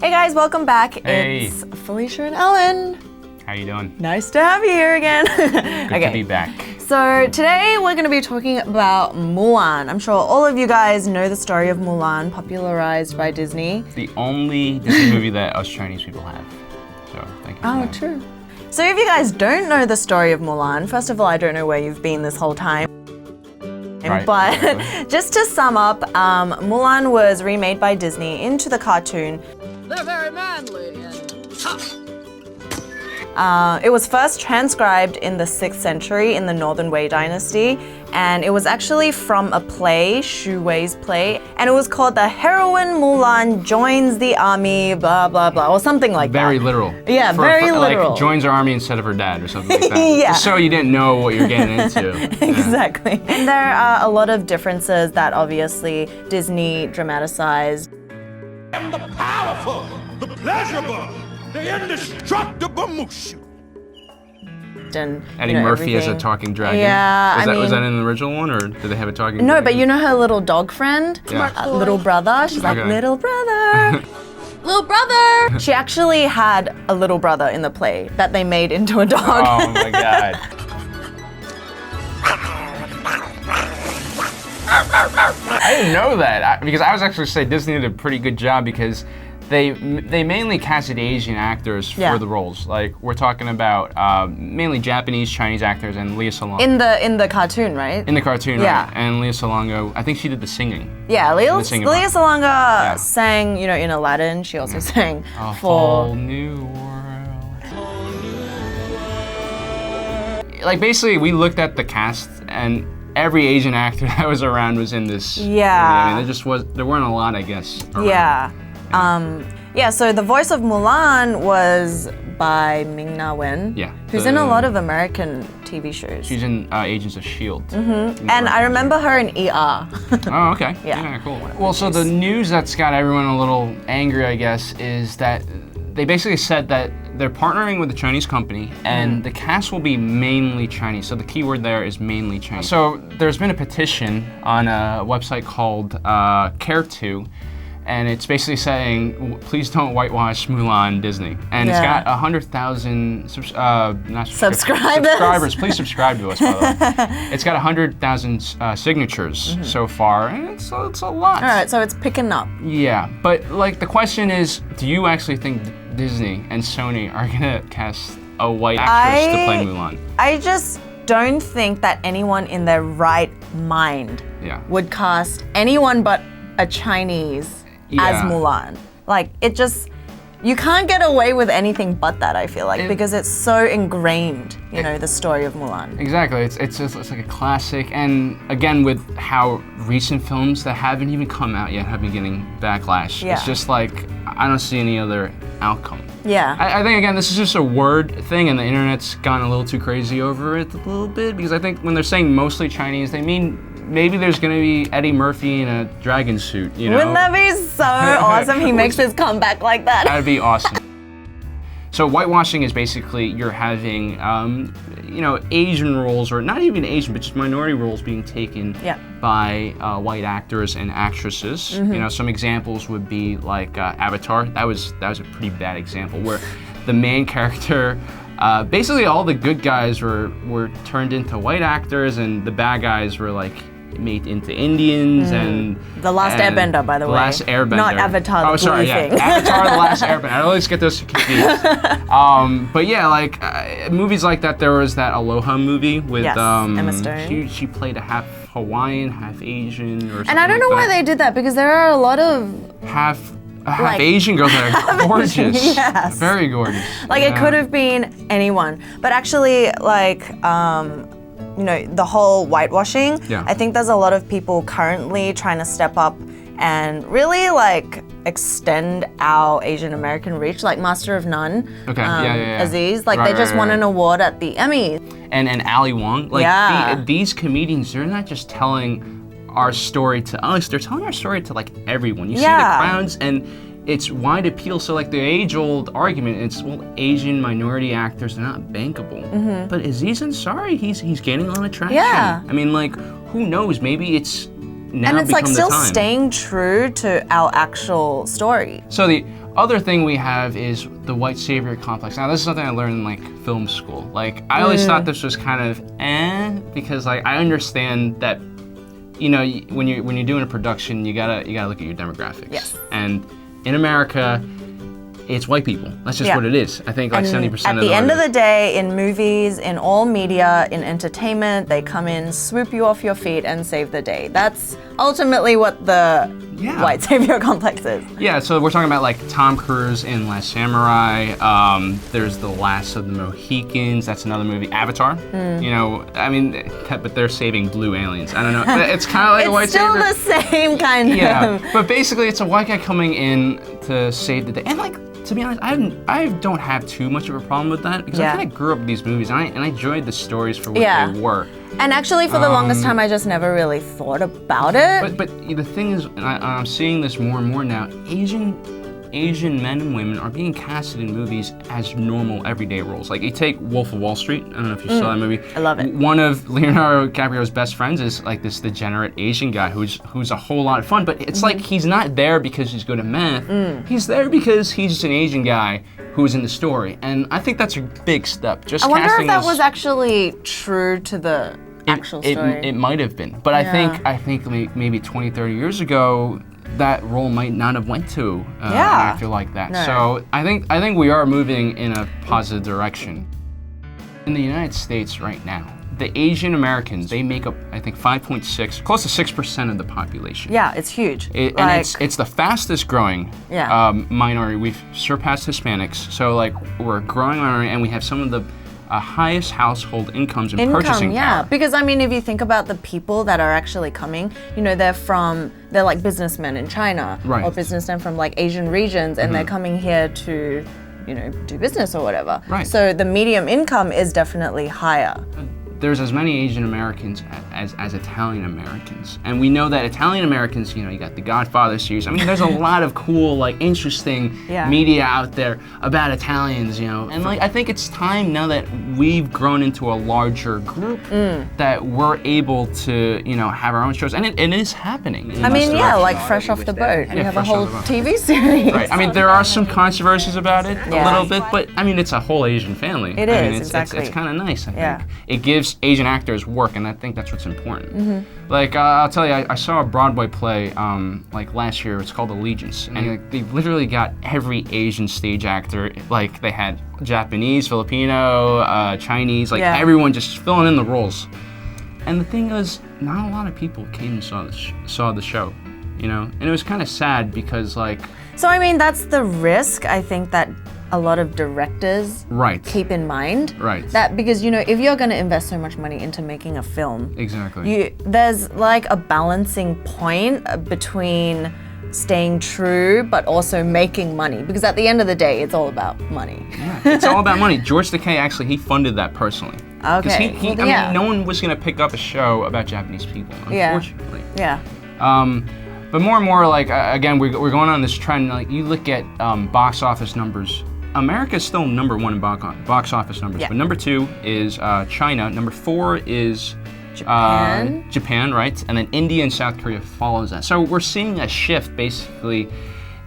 Hey guys, welcome back. Hey. It's Felicia and Ellen. How you doing? Nice to have you here again. Good to be back. So today we're going to be talking about Mulan. I'm sure all of you guys know the story of Mulan, popularized by Disney. The only Disney movie that us Chinese people have. So thank you. Oh, true. So if you guys don't know the story of Mulan, first of all, I don't know where you've been this whole time. Right, but exactly. Just to sum up, Mulan was remade by Disney into the cartoon. They're very manly and tough. It was first transcribed in the 6th century in the Northern Wei dynasty, and it was actually from a play, Xu Wei's play, and it was called The Heroine Mulan Joins the Army, blah, blah, blah, or something like that. Very literal. Yeah, very literal. Like joins her army instead of her dad or something like that. Yeah. Just so you didn't know what you're getting into. Exactly. And there are a lot of differences that obviously Disney dramatized. I am the powerful, the pleasurable, the indestructible Mushu. And, Eddie Murphy as a talking dragon. Yeah, was that in the original one, or did they have a talking No, dragon? but you know her little dog friend? Yeah. Little brother? She's like, Okay. little brother. Little brother! She actually had a little brother in the play that they made into a dog. Oh my god. I didn't know that because I was actually saying Disney did a pretty good job because they mainly casted Asian actors for the roles. Like we're talking about mainly Japanese, Chinese actors, and Lea Salonga. In the cartoon, right? In the cartoon, Yeah. right? And Lea Salonga, I think she did the singing. Yeah, Lea singing part. Salonga sang, in Aladdin. She also sang A for... whole new world. Like basically, we looked at the cast and every Asian actor that was around was in this. Yeah. I mean, there weren't a lot, I guess. Around. Yeah. So the voice of Mulan was by Ming-Na Wen. Yeah. Who's in a lot of American TV shows. She's in Agents of S.H.I.E.L.D. And I remember her in ER. Oh, okay. Yeah. Cool. Well, so the news that's got everyone a little angry, I guess, is that they basically said that they're partnering with a Chinese company and the cast will be mainly Chinese. So the keyword there is mainly Chinese. So there's been a petition on a website called Case2, and it's basically saying, please don't whitewash Mulan Disney. And it's got 100,000 subscribers. Please subscribe to us, by the way. It's got 100,000 signatures so far, and it's a lot. All right, so it's picking up. Yeah, but like the question is, do you actually think Disney and Sony are gonna cast a white actress to play Mulan? I just don't think that anyone in their right mind would cast anyone but a Chinese as Mulan. Like, you can't get away with anything but that, I feel like, because it's so ingrained, the story of Mulan. Exactly, it's like a classic, and again, with how recent films that haven't even come out yet have been getting backlash. Yeah. It's just like, I don't see any other outcome. Yeah. I think, again, this is just a word thing, and the internet's gone a little too crazy over it a little bit, because I think when they're saying mostly Chinese, they mean maybe there's gonna be Eddie Murphy in a dragon suit, Wouldn't that be so awesome? He makes his comeback like that. That'd be awesome. So whitewashing is basically you're having, Asian roles, or not even Asian, but just minority roles being taken by white actors and actresses. Some examples would be like Avatar. That was a pretty bad example where the main character, basically all the good guys were turned into white actors, and the bad guys were like made into Indians and The Last Airbender, by the way. The Last Airbender. Not Avatar, the blue thing. Avatar, The Last Airbender. I always get those confused. But yeah, like movies like that. There was that Aloha movie with Emma Stone. She played a half Hawaiian, half Asian, or something. And I don't know why they did that, because there are a lot of half Asian girls that are gorgeous. Yes. Very gorgeous. Like it could have been anyone, but actually, like the whole whitewashing. I think there's a lot of people currently trying to step up and really like extend our Asian American reach, like Master of None. Okay. Aziz, like they just won an award at the Emmys. And Ali Wong, like these comedians, they're not just telling our story to us, they're telling our story to like everyone. You see the crowds, and it's wide appeal. So like the age-old argument, it's, well, Asian minority actors are not bankable. But Aziz Ansari, he's gaining a lot of traction. Yeah. I mean, like, who knows? Maybe it's now and it's like become still the time. staying true to our actual story. So the other thing we have is the white savior complex. Now, this is something I learned in like film school. Like, I always thought this was kind of because like I understand that, you know, when you're doing a production, you gotta look at your demographics. Yes. And in America, it's white people. That's just what it is. I think like 70% of At the end of the day, in movies, in all media, in entertainment, they come in, swoop you off your feet, and save the day. That's ultimately what the white savior complex is. Yeah, so we're talking about like Tom Cruise in Last Samurai. There's The Last of the Mohicans. That's another movie. Avatar. You know, I mean, but they're saving blue aliens. I don't know. It's kind of like a white savior. It's still the same kind of. Yeah, but basically, it's a white guy coming in to save the day, and like. To be honest, I don't have too much of a problem with that because I kind of grew up with these movies and I enjoyed the stories for what they were. And actually, for the longest time, I just never really thought about it. But the thing is, and I'm seeing this more and more now, Asian men and women are being casted in movies as normal, everyday roles. Like, you take Wolf of Wall Street. I don't know if you saw that movie. I love it. One of Leonardo DiCaprio's best friends is like this degenerate Asian guy who's a whole lot of fun. But it's like he's not there because he's good at math. He's there because he's just an Asian guy who's in the story. And I think that's a big step. Just I wonder if that casting was actually true to the actual story. It might have been. But I think maybe 20, 30 years ago, that role might not have went to an actor like that. No. So I think we are moving in a positive direction. In the United States right now, the Asian Americans, they make up, I think, 5.6, close to 6% of the population. Yeah, it's huge. And it's the fastest growing minority. We've surpassed Hispanics. So like we're a growing minority, and we have some of the highest household incomes and purchasing power. Because I mean, if you think about the people that are actually coming, you know, they're like businessmen in China or businessmen from like Asian regions, and they're coming here to, you know, do business or whatever. Right. So the medium income is definitely higher. There's as many Asian Americans as Italian Americans. And we know that Italian Americans, you know, you got the Godfather series. I mean, there's a lot of cool, like, interesting media out there about Italians, you know. And, like, I think it's time now that we've grown into a larger group that we're able to, you know, have our own shows. And it is happening. I mean, like Fresh Off the Boat. We have a whole TV series. Right. I mean, there are some controversies about it a little bit, but, I mean, it's a whole Asian family. It is, exactly. It's kind of nice, I think. It gives Asian actors work, and I think that's what's important. Like, I'll tell you, I saw a Broadway play like last year. It's called Allegiance, and like, they literally got every Asian stage actor. Like, they had Japanese, Filipino, Chinese, like everyone just filling in the roles. And the thing is, not a lot of people came and saw the show, you know, and it was kind of sad because like. So I mean, that's the risk I think that a lot of directors keep in mind. That because, you know, if you're going to invest so much money into making a film, there's like a balancing point between staying true but also making money, because at the end of the day, it's all about money. It's all about money. George Takei actually, he funded that personally. Okay. I mean, no one was going to pick up a show about Japanese people, unfortunately. But more and more, like, again, we're going on this trend. Like, you look at box office numbers. America is still number one in box office numbers, but number two is China. Number four is Japan, right? And then India and South Korea follows that. So we're seeing a shift, basically,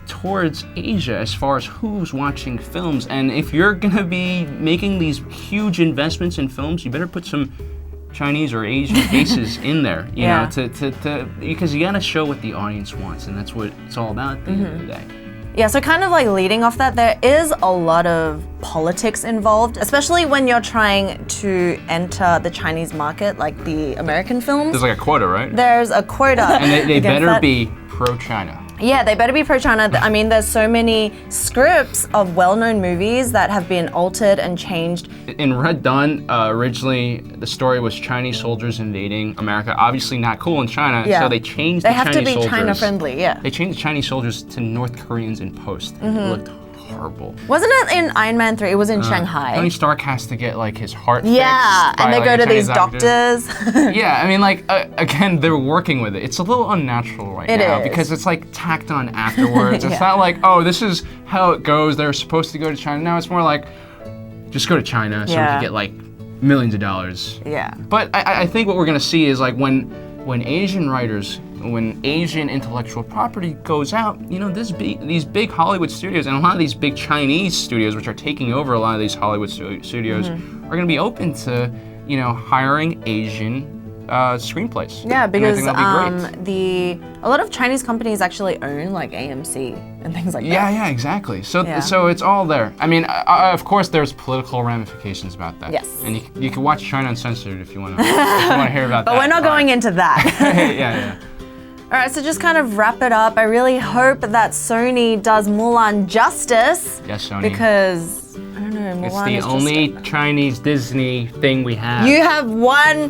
towards Asia as far as who's watching films. And if you're gonna be making these huge investments in films, you better put some Chinese or Asian faces in there, you know, to because you gotta show what the audience wants, and that's what it's all about at the end of the day. Yeah, so kind of like leading off that, there is a lot of politics involved, especially when you're trying to enter the Chinese market, like the American films. There's like a quota, right? There's a quota. And they better be pro-China. Yeah, they better be pro-China. I mean, there's so many scripts of well-known movies that have been altered and changed. In Red Dawn, originally the story was Chinese soldiers invading America. Obviously not cool in China, so they changed the Chinese soldiers. They have to be China-friendly, They changed the Chinese soldiers to North Koreans in post, and it looked horrible. Wasn't it in Iron Man 3? It was in Shanghai. Tony Stark has to get like his heart fixed. And they go to these doctors. I mean, like, again, they're working with it. It's a little unnatural right now because it's like tacked on afterwards. It's not like, oh, this is how it goes. They're supposed to go to China. Now it's more like, just go to China so we can get like millions of dollars. But I think what we're gonna see is like when Asian writers when Asian intellectual property goes out, you know, these big Hollywood studios and a lot of these big Chinese studios, which are taking over a lot of these Hollywood studios, are going to be open to, you know, hiring Asian screenplays. Yeah, because a lot of Chinese companies actually own like AMC and things like that. Yeah, exactly. So it's all there. I mean, of course, there's political ramifications about that. Yes. And you can watch China Uncensored if you want to hear about that. But we're not going into that. Yeah. All right, so just kind of wrap it up. I really hope that Sony does Mulan justice. Yes, Sony. Because, I don't know, Mulan it's the only Chinese Disney thing we have. You have one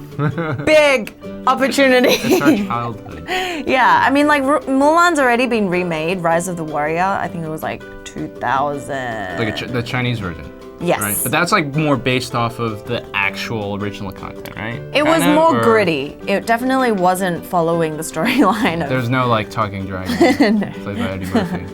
big opportunity. It's our childhood. Yeah, I mean, like, Mulan's already been remade, Rise of the Warrior. I think it was like 2000. Like the Chinese version. Yes. Right? But that's like more based off of the actual original content, right? It was more gritty. It definitely wasn't following the storyline. There's no like talking dragon played by Eddie Murphy.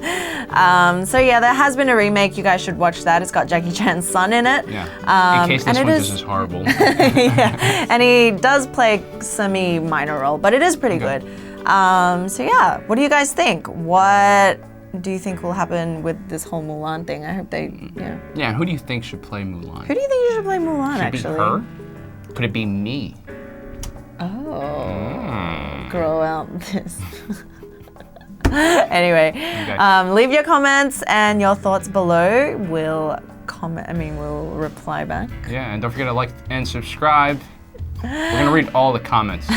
So yeah, there has been a remake. You guys should watch that. It's got Jackie Chan's son in it. Yeah. In case this one is horrible. Yeah. And he does play a semi-minor role, but it is pretty good. So yeah, what do you guys think? What do you think will happen with this whole Mulan thing? I hope they, Yeah, who do you think should play Mulan? Who do you think should play Mulan, should actually? It be her? Could it be me? Oh. Grow out this. Anyway, leave your comments and your thoughts below. We'll reply back. Yeah, and don't forget to like and subscribe. We're gonna read all the comments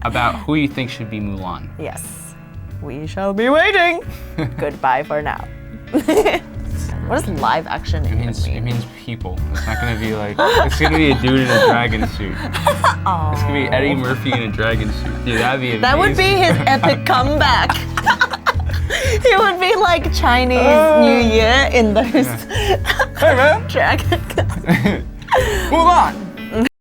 about who you think should be Mulan. Yes. We shall be waiting. Goodbye for now. What does live action mean? It means people. It's not gonna be like, it's gonna be a dude in a dragon suit. Aww. It's gonna be Eddie Murphy in a dragan suit. Dude, that'd be amazing. That would be his epic comeback. He would be like Chinese New Year in those Hey man! dragon. Mulan!